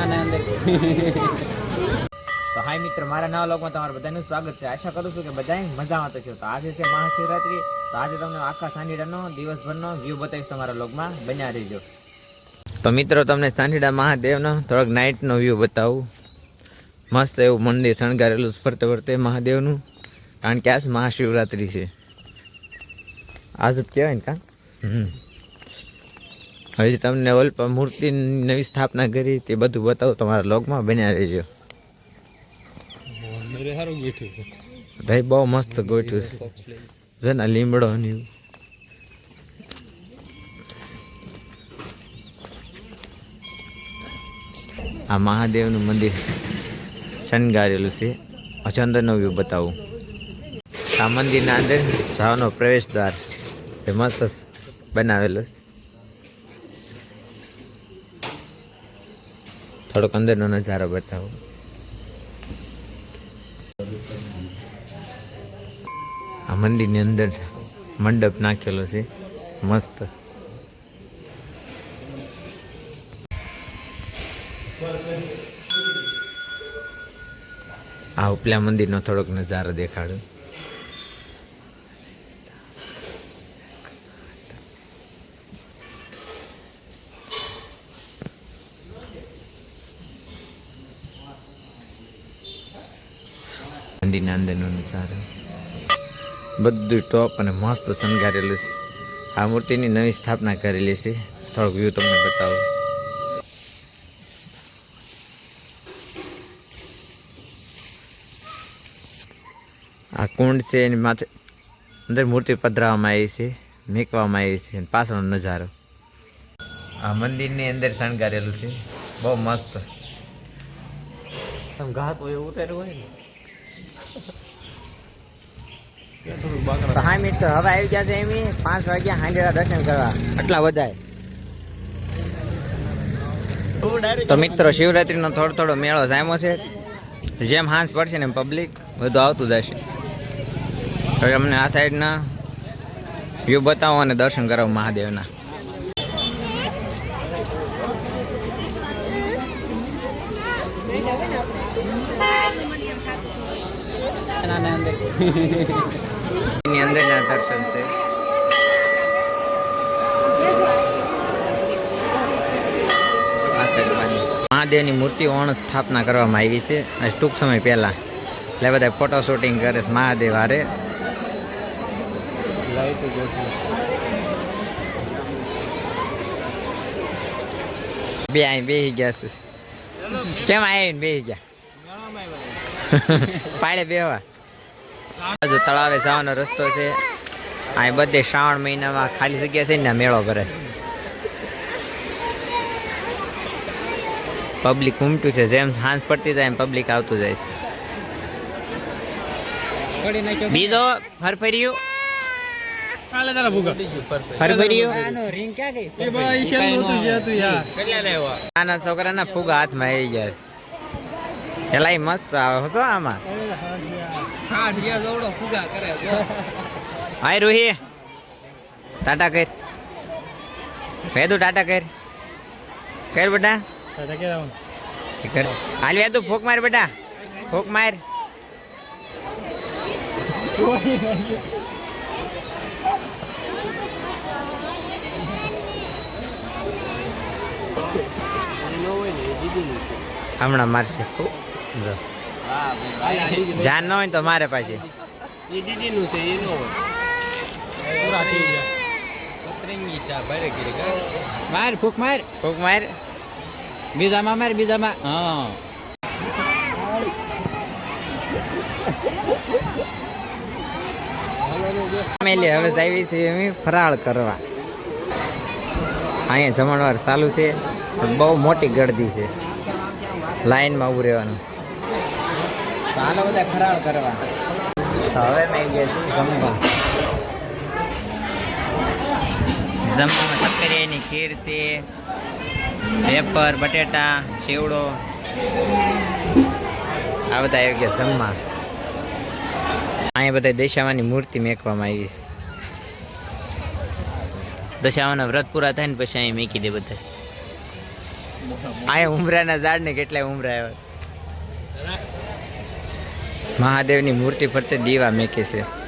તો હાય મિત્ર, મારા નવા લોકમાં તમારું બધાનું સ્વાગત છે. આશા કરું છું કે બધા મજામાં થશે. તો આજે છે મહાશિવરાત્રી. તો આજે તમને આખા સાંઢીડાનો દિવસભરનો વ્યૂ બતાવીશ તમારા લોકમાં, બન્યા રહેજો. તો મિત્રો, તમને સાંઢીડા મહાદેવનો થોડોક નાઇટનો વ્યૂ બતાવું. મસ્ત એવું મંદિર શણગારેલું ફરતે ફરતે મહાદેવનું, કારણ કે આજ મહાશિવરાત્રી છે. આજ જ કહેવાય ને કા. હવે તમને ઓલ મૂર્તિની નવી સ્થાપના કરી તે બધું બતાવું તમારા લોકમાં, બન્યા રહેજો. ભાઈ બહુ મસ્ત ગોઠ્યું છે, જો ને લીમડો ને આ મહાદેવનું મંદિર શણગારેલું છે. અંદરનો વ્યૂ બતાવું. આ મંદિરના અંદર જવાનો પ્રવેશ દ્વાર એ મસ્ત બનાવેલો છે. થોડોક અંદરનો નજારો બતાવું. આ મંદિરની અંદર મંડપ નાખેલો છે મસ્ત. આ ઉપલા મંદિરનો થોડોક નજારો દેખાડું. મંદિરના અંદરનો નજારો બધું ટોપ અને મસ્ત શણગારેલું છે. આ મૂર્તિની નવી સ્થાપના કરેલી છે. થોડોક વ્યૂ તમને બતાવું. આ કુંડ છે, એની માથે અંદર મૂર્તિ પધરાવવામાં આવી છે, મેકવામાં આવી છે. પાછળનો નજારો આ મંદિરની અંદર શણગારેલું છે, બહુ મસ્ત. ઘાત હોય એવું ઉતાર્યું હોય ને. હા મિત્ર, હવે આવી ગયા છે એમ 5 વાગ્યા હાંડેરા દર્શન કરવા. આટલા બધાય. તો મિત્રો, શિવરાત્રીનો થોડો મેળો જામ્યો છે. જેમ હાંજ પડશે ને પબ્લિક બધું આવતું જશે. હવે અમને આ સાઈડના વ્યૂ બતાવો અને દર્શન કરાવો મહાદેવના. એની અંદરના દર્શન છે. મહાદેવની મૂર્તિઓની સ્થાપના કરવામાં આવી છે ટૂંક સમય પહેલા. એટલે બધા ફોટો શૂટિંગ કરે છે મહાદેવ હારે. બે અહીં બેસી ગયા છે. કેમ આવીને બેસી ગયા? પાડે બેવા. હજુ તળાવે જવાનો રસ્તો છે. અહીં બધે શ્રાવણ મહિનામાં ખાલી જગ્યા છે ને મેળો ભરે. પબ્લિક ઉમટ્યું છે. જેમ સાંજ પડતી જાય એમ પબ્લિક આવતું જાય છે. બીજો ફરફર્યું નાના છોકરાના ફુગા હાથમાં આવી ગયા. પેલા મસ્ત આવે હતો આમાં. હાય રોહી, ટાટા કર. વેદુ ટાટા કર. કર બેટા. હાલ વેદુ ફૂક માર બેટા, ફૂક માર. હમણાં મારશે. જાન ન હોય તો મારે પાછી. માર ફૂક માર, ફૂક માર. બીજામાં માર, બીજામાં. હા, ફેમિલી હવે આવી છે ફરાળ કરવા. અહીંયા જમણવાર ચાલુ છે. બહુ મોટી ગળદી છે. લાઈનમાં ઉભું રહેવાનું. ચાલો બધા ફરાળ કરવા. તો હવે મેં ગયા છું જમવા. જમવામાં શક્કરિયાની ખીર છે, વેફર, બટેટા, ચેવડો, આ બધા આવી ગયા જમવા. અહીંયા બધા દશામાની મૂર્તિ મેકવામાં આવી છે. દશામાના વ્રત પૂરા થાય ને પછી અહીં મૂકી દે બધા. અહીંયા ઉમરાના ઝાડ ને કેટલાય ઉમરા આવ્યા. મહાદેવની મૂર્તિ ફરતે દીવા મેકે છે.